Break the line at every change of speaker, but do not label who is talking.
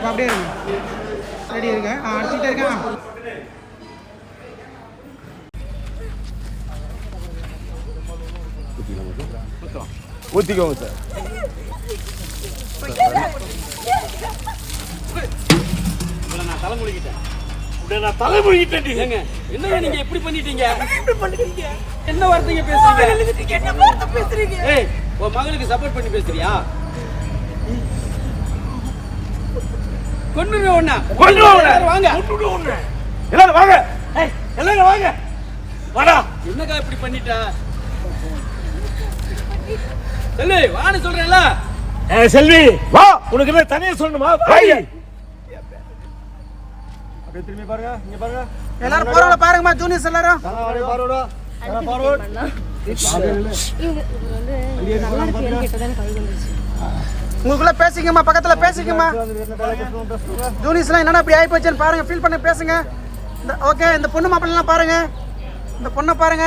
அப்போ அப்படியே இருங்க. ரெடி இருங்க. அடிச்சுக்கிட்டே இருக்கேன்.
ஊற்றிக்கோங்க சார்.
நான் தலைமுழுகிட்டேன். என்னங்க நீங்க எப்படி பண்ணிட்டீங்க? என்ன வார்த்தைங்க பேசுறீங்க? ஏய், உன் மகளுக்கு சப்போர்ட் பண்ணி பேசுறியா? கொன்னுடுவேன் உன்னை. வாங்க
எல்லாரும் வாங்க. எல்லாரும் வாங்க. வாடா.
என்னக்கா இப்படி பண்ணிட்ட? செல்வி வான்னு சொல்றேன்ல.
செல்வி வா. உனக்கு என்ன தனியா சொல்லணுமா? அப்படியே திரும்பி பாருங்க. இங்க பாருங்க.
எல்லாரும் போறவங்கள பாருங்கம்மா. ஜூனியர்ஸ் எல்லாரும் உங்களுக்குள்ள பேசிக்கம்மா. பக்கத்துல பேசிக்கம்மா. ஜூனியர்ஸ்லாம் என்னடா இப்படி ஆகி போச்சுன்னு பாருங்க. ஃபீல் பண்ணி பேசுங்க. ஓகே, இந்த பொண்ணு மாப்பிள்ளலாம் பாருங்க. இந்த பொண்ணை பாருங்க.